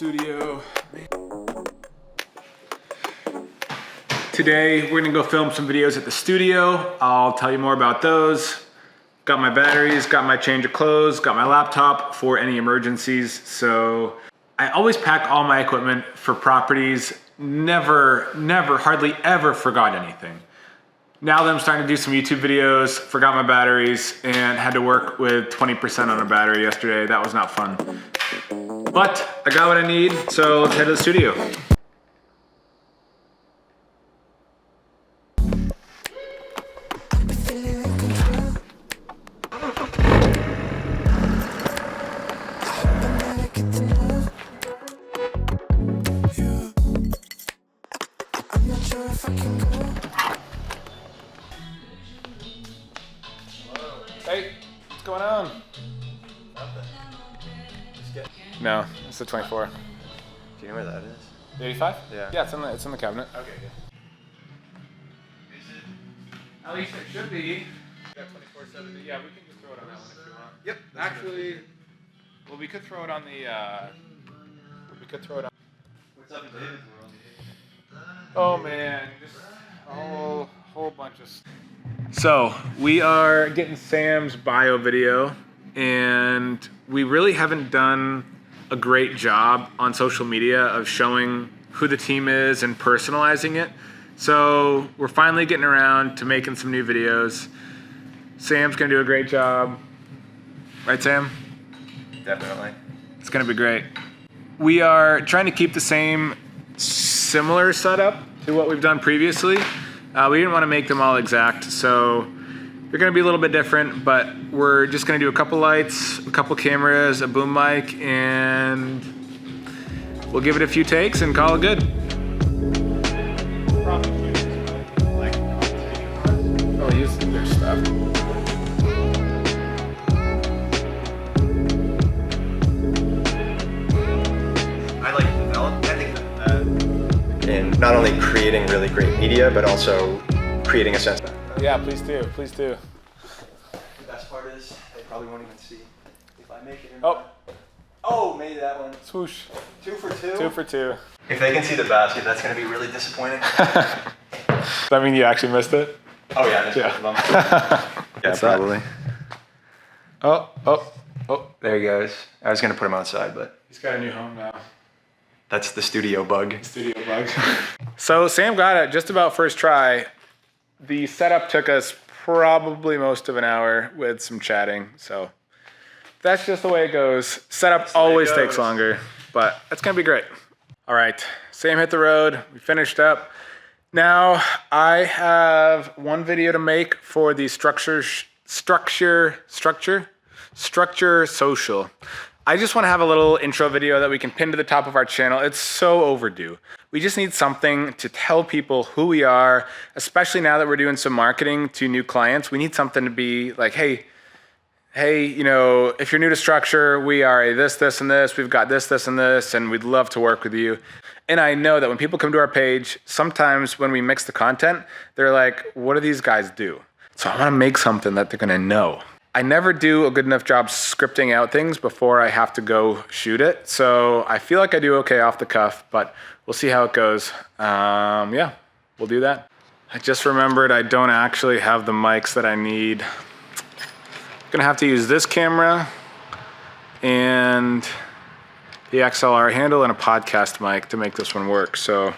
studio. Today we're gonna go film some videos at the studio. I'll tell you more about those. Got my batteries, got my change of clothes, got my laptop for any emergencies. So I always pack all my equipment for properties. Never, hardly ever forgot anything. Now that I'm starting to do some YouTube videos, forgot my batteries and had to work with 20% on a battery yesterday. That was not fun. But I got what I need, so let's head to the studio. Hey, what's going on? Nothing. Just get. No, it's the 24. Do you know where that is? The 85? Yeah. Yeah, it's in the cabinet. Okay, good. Is it? At least it should be. Got 24/7. Yeah, we can just throw it on that one if you want. Yep. Actually, well, we could throw it on the. We could throw it on. What's up in David's world? Oh man, just a whole bunch of. So we are getting Sam's bio video, and we really haven't done a great job on social media of showing who the team is and personalizing it. So we're finally getting around to making some new videos. Sam's gonna do a great job. Right, Sam? Definitely. It's gonna be great. We are trying to keep the same similar setup to what we've done previously. We didn't want to make them all exact, so they're going to be a little bit different, but we're just going to do a couple lights, a couple cameras, a boom mic, and we'll give it a few takes and call it good. Oh, use their stuff. I like development in not only creating really great media, but also creating a sense of. Yeah, please do, please do. The best part is they probably won't even see if I make it. Oh, made that one. swoosh. 2 for 2. 2 for 2. If they can see the basket, that's going to be really disappointing. Does that mean you actually missed it? Oh yeah, that's both of them. Yeah, probably. Oh. There he goes. I was going to put him outside, but He's got a new home now. that's the studio bug. Studio bug. So Sam got it just about first try. The setup took us probably most of an hour with some chatting. So that's just the way it goes. Setup always takes longer, but it's gonna be great. All right, Sam hit the road. We finished up. Now I have one video to make for the structure social. I just want to have a little intro video that we can pin to the top of our channel. It's so overdue. We just need something to tell people who we are, especially now that we're doing some marketing to new clients. We need something to be like, hey, you know, if you're new to Structure, we are a this, and this. We've got this, and this, and we'd love to work with you. And I know that when people come to our page, sometimes when we mix the content, they're like, what do these guys do? So I want to make something that they're going to know. I never do a good enough job scripting out things before I have to go shoot it. So I feel like I do okay off the cuff, but we'll see how it goes. Yeah, we'll do that. I just remembered I don't actually have the mics that I need. I'm gonna have to use this camera and the XLR handle and a podcast mic to make this one work. So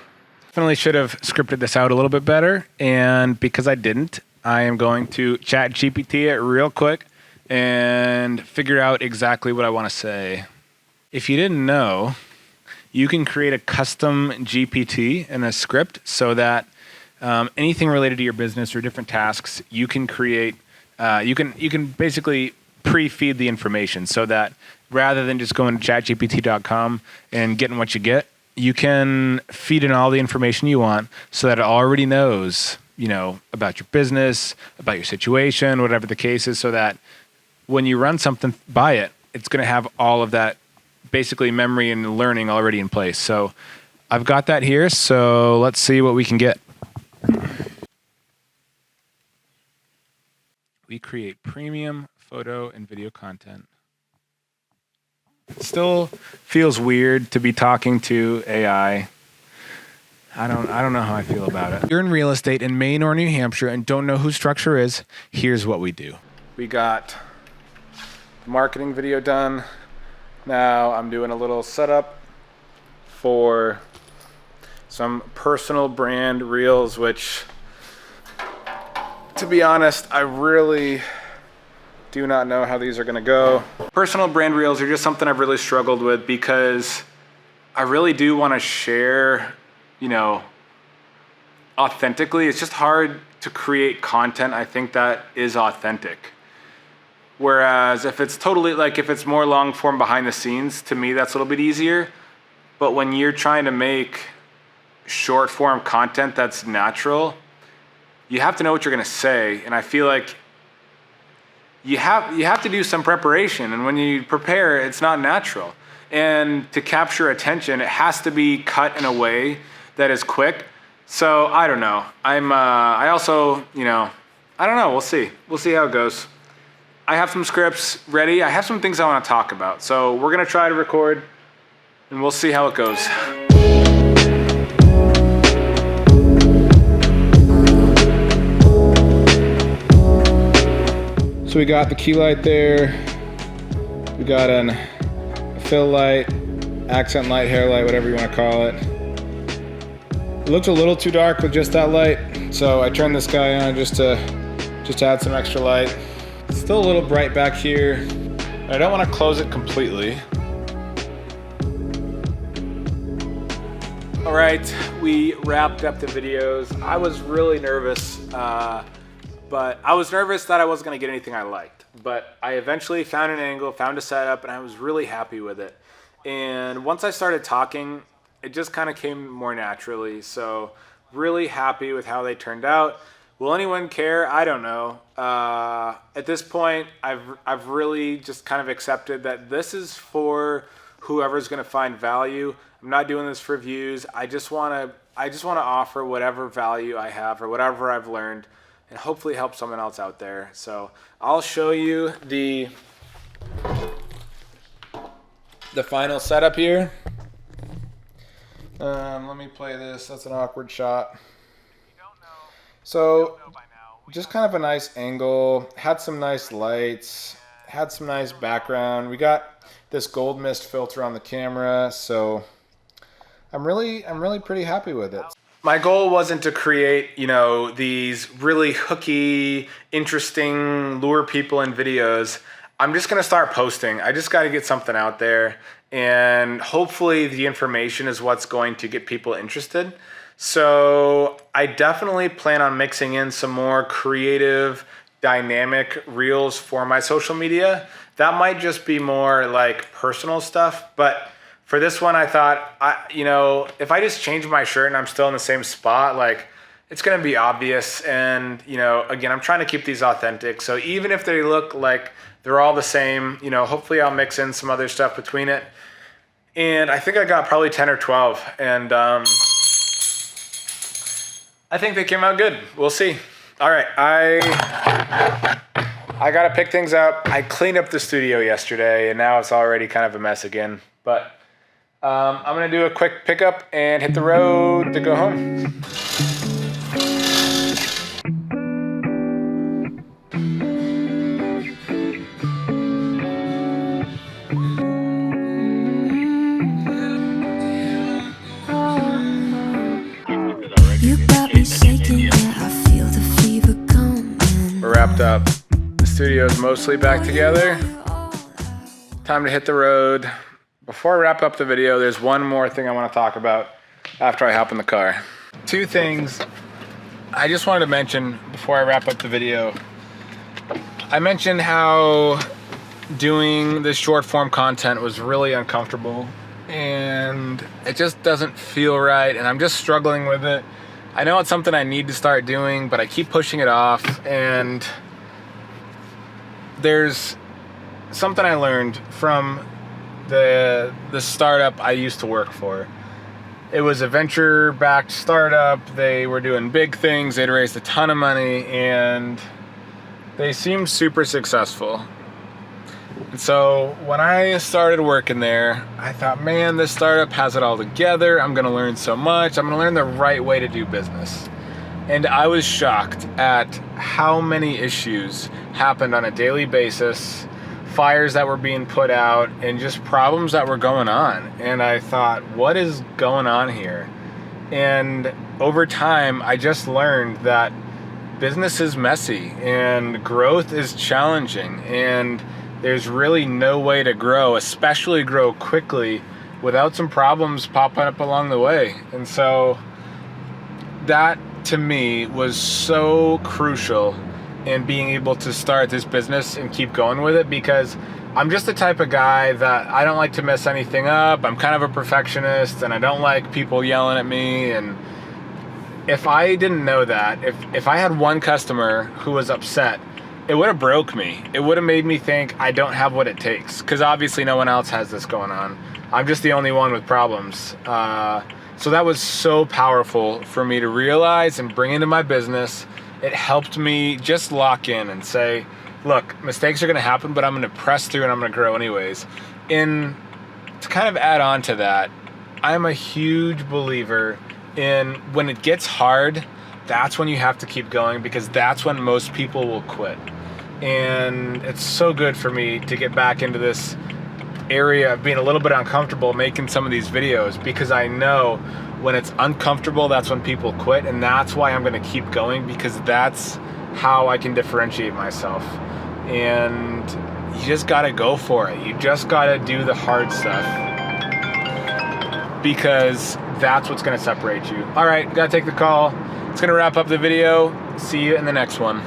definitely should have scripted this out a little bit better. And because I didn't, I am going to ChatGPT it real quick and figure out exactly what I want to say. If you didn't know, you can create a custom GPT in a script so that anything related to your business or different tasks, you can create. You can basically pre-feed the information so that rather than just going to ChatGPT.com and getting what you get, you can feed in all the information you want so that it already knows, you know, about your business, about your situation, whatever the case is, so that when you run something by it, it's going to have all of that basically memory and learning already in place. So I've got that here. So let's see what we can get. We create premium photo and video content. Still feels weird to be talking to AI. I don't know how I feel about it. You're in real estate in Maine or New Hampshire and don't know who Structure is, here's what we do. We got the marketing video done. Now I'm doing a little setup for some personal brand reels, which, to be honest, I really do not know how these are gonna go. Personal brand reels are just something I've really struggled with because I really do wanna share, you know, authentically. It's just hard to create content, I think, that is authentic. Whereas if it's totally, like, if it's more long form behind the scenes, to me, that's a little bit easier. But when you're trying to make short form content that's natural, you have to know what you're gonna say. And I feel like you have to do some preparation. And when you prepare, it's not natural. And to capture attention, it has to be cut in a way that is quick. So I don't know. I also, you know, I don't know. We'll see. We'll see how it goes. I have some scripts ready. I have some things I want to talk about. So we're going to try to record and we'll see how it goes. So we got the key light there. We got a fill light, accent light, hair light, whatever you want to call it. It looked a little too dark with just that light, so I turned this guy on just to add some extra light. It's still a little bright back here. I don't want to close it completely. All right, we wrapped up the videos. I was really nervous, but I was nervous that I wasn't gonna get anything I liked. But I eventually found an angle, found a setup, and I was really happy with it. And once I started talking, it just kind of came more naturally. So really happy with how they turned out. Will anyone care? I don't know. At this point, I've really just kind of accepted that this is for whoever's gonna find value. I'm not doing this for views. I just wanna offer whatever value I have or whatever I've learned, and hopefully help someone else out there. So I'll show you the final setup here. Let me play this. That's an awkward shot. So just kind of a nice angle, had some nice lights, had some nice background. We got this gold mist filter on the camera, so I'm really pretty happy with it. My goal wasn't to create, you know, these really hooky, interesting, lure people in videos. I'm just gonna start posting. I just gotta get something out there, and hopefully the information is what's going to get people interested. So I definitely plan on mixing in some more creative, dynamic reels for my social media. That might just be more like personal stuff, but for this one, I thought, you know, if I just change my shirt and I'm still in the same spot, like, it's gonna be obvious. And, you know, again, I'm trying to keep these authentic. So even if they look like they're all the same, you know, hopefully I'll mix in some other stuff between it. And I think I got probably 10 or 12. And I think they came out good. We'll see. All right, I gotta pick things up. I cleaned up the studio yesterday and now it's already kind of a mess again. But I'm gonna do a quick pickup and hit the road to go home. You got me shaking, yeah, I feel the fever coming. We're wrapped up. The studio's mostly back together. Time to hit the road. Before I wrap up the video, there's one more thing I want to talk about after I hop in the car. Two things I just wanted to mention before I wrap up the video. I mentioned how doing this short form content was really uncomfortable and it just doesn't feel right and I'm just struggling with it. I know it's something I need to start doing, but I keep pushing it off. And there's something I learned from the startup I used to work for. It was a venture-backed startup. They were doing big things. They'd raised a ton of money and they seemed super successful. And so when I started working there, I thought, man, this startup has it all together. I'm gonna learn so much. I'm gonna learn the right way to do business. And I was shocked at how many issues happened on a daily basis, fires that were being put out, and just problems that were going on. And I thought, what is going on here? And over time, I just learned that business is messy and growth is challenging, and there's really no way to grow, especially grow quickly, without some problems popping up along the way. And so that to me was so crucial in being able to start this business and keep going with it, because I'm just the type of guy that I don't like to mess anything up. I'm kind of a perfectionist, and I don't like people yelling at me. And if I didn't know that, if I had one customer who was upset, it would have broke me. It would have made me think I don't have what it takes, because obviously no one else has this going on. I'm just the only one with problems. So that was so powerful for me to realize and bring into my business. It helped me just lock in and say, look, mistakes are gonna happen, but I'm gonna press through and I'm gonna grow anyways. And to kind of add on to that, I'm a huge believer in when it gets hard, that's when you have to keep going, because that's when most people will quit. And it's so good for me to get back into this area of being a little bit uncomfortable making some of these videos, because I know when it's uncomfortable, that's when people quit. And that's why I'm going to keep going, because that's how I can differentiate myself. And you just got to go for it. You just got to do the hard stuff, because that's what's going to separate you. All right, got to take the call. It's going to wrap up the video. See you in the next one.